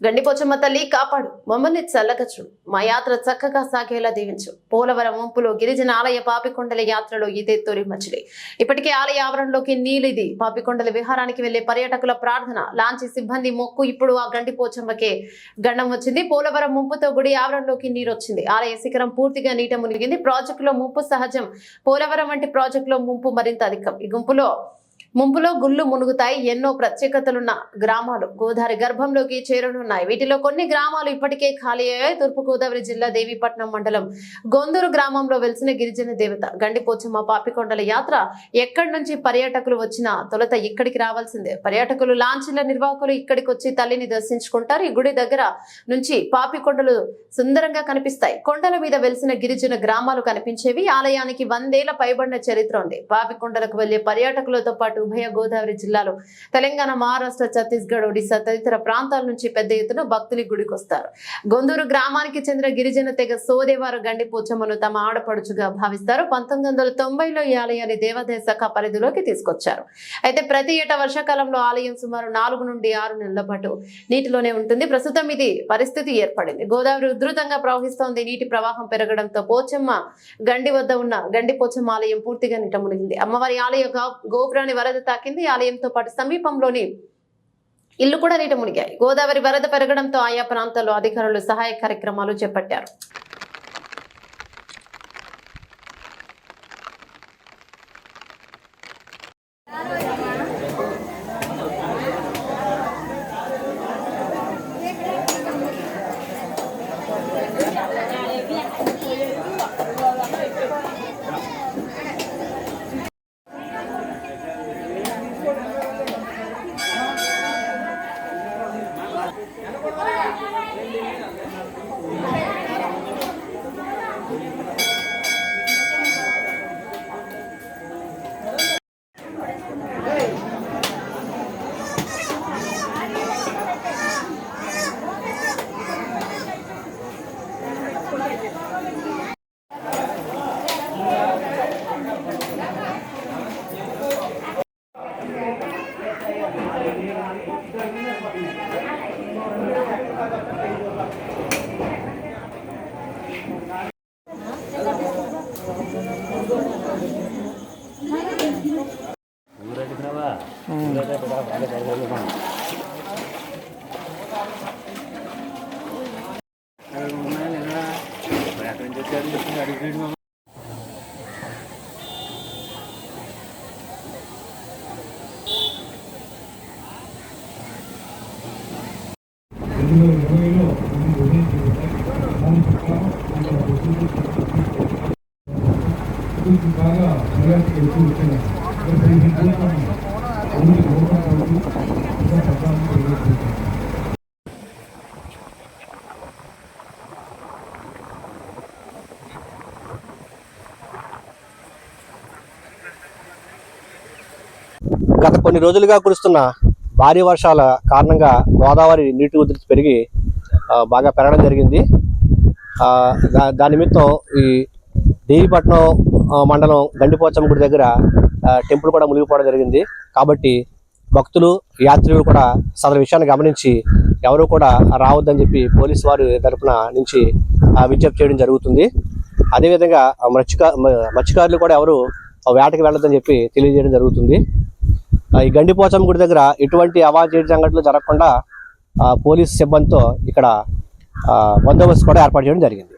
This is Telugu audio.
గండిపోచమ్మ తల్లి కాపాడు, మమ్మల్ని చల్లగా చూడు, మా యాత్ర చక్కగా సాగేలా దీవించు. పోలవరం ముంపులో గిరిజన ఆలయ పాపికొండల యాత్రలో ఇదే తొలి మజిలీ. ఇప్పటికే ఆలయ ఆవరణలోకి నీలిది పాపికొండల విహారానికి వెళ్లే పర్యాటకుల ప్రార్థన, లాంచీ సిబ్బంది మొక్కు. ఇప్పుడు ఆ గండిపోచమ్మకే గండం వచ్చింది. పోలవరం ముంపుతో గుడి ఆవరణలోకి నీరు వచ్చింది. ఆలయ శిఖరం పూర్తిగా నీట మునిగింది. ప్రాజెక్టులో ముంపు సహజం. పోలవరం వంటి ప్రాజెక్టులో ముంపు మరింత అధికం. ఈ ముంపులో గుళ్ళు మునుగుతాయి. ఎన్నో ప్రత్యేకతలున్న గ్రామాలు గోదావరి గర్భంలోకి చేరనున్నాయి. వీటిలో కొన్ని గ్రామాలు ఇప్పటికే ఖాళీ అయ్యాయి. తూర్పుగోదావరి జిల్లా దేవీపట్నం మండలం గొందూరు గ్రామంలో వెలిసిన గిరిజన దేవత గండిపోచమ్మ పాపికొండల యాత్ర ఎక్కడి నుంచి పర్యాటకులు వచ్చినా తొలుత ఇక్కడికి రావాల్సిందే. పర్యాటకులు, లాంచీల నిర్వాహకులు ఇక్కడికి వచ్చి తల్లిని దర్శించుకుంటారు. ఈ గుడి దగ్గర నుంచి పాపికొండలు సుందరంగా కనిపిస్తాయి. కొండల మీద వెలిసిన గిరిజన గ్రామాలు కనిపించేవి. ఆలయానికి 100 ఏళ్ల పైబడిన చరిత్ర ఉంది. పాపికొండలకు వెళ్లే పర్యాటకులతో పాటు ఉభయ గోదావరి జిల్లాలో తెలంగాణ, మహారాష్ట్ర, ఛత్తీస్గఢ్, ఒడిశా తదితర ప్రాంతాల నుంచి పెద్ద ఎత్తున భక్తులు గుడికి వస్తారు. గొందూరు గ్రామానికి చెందిన గిరిజన తెగ సోదేవారు గండిపోచమ్మను తమ ఆడపడుచుగా భావిస్తారు. 1990లో ఈ ఆలయాన్ని దేవాదాయ శాఖ పరిధిలోకి తీసుకొచ్చారు. అయితే ప్రతి ఏటా వర్షాకాలంలో ఆలయం సుమారు 4 నుండి 6 నెలల పాటు నీటిలోనే ఉంటుంది. ప్రస్తుతం ఇది పరిస్థితి ఏర్పడింది. గోదావరి ఉధృతంగా ప్రవహిస్తోంది. నీటి ప్రవాహం పెరగడంతో పోచమ్మ గండి వద్ద ఉన్న గండిపోచమ్మ ఆలయం పూర్తిగా నీట మునిగింది. అమ్మవారి ఆలయ గోపురాన్ని వరద తాకింది. ఆలయంతో పాటు సమీపంలోని ఇల్లు కూడా నీట మునిగాయి. గోదావరి వరద పెరగడంతో ఆయా ప్రాంతాల్లో అధికారులు సహాయ కార్యక్రమాలు చేపట్టారు. గత కొన్ని రోజులుగా కురుస్తున్న భారీ వర్షాల కారణంగా గోదావరి నీటి ఉధృతి పెరిగి బాగా పెరగడం జరిగింది. దాని నిమిత్తం ఈ దేవీపట్నం మండలం గండిపోచమ్మ గుడి దగ్గర టెంపుల్ కూడా మునిగిపోవడం జరిగింది. కాబట్టి భక్తులు, యాత్రికులు కూడా సదరు విషయాన్ని గమనించి ఎవరు కూడా రావద్దని చెప్పి పోలీసు వారి తరఫున నుంచి విజ్ఞప్తి చేయడం జరుగుతుంది. అదేవిధంగా మత్స్యకారులు కూడా ఎవరు వేటకి వెళ్ళొద్దని చెప్పి తెలియజేయడం జరుగుతుంది. ఈ గండిపోచమ్మ గుడి దగ్గర ఎటువంటి అవాంఛనీయ సంఘటనలు జరగకుండా పోలీసు సిబ్బందితో ఇక్కడ బందోబస్తు కూడా ఏర్పాటు చేయడం జరిగింది.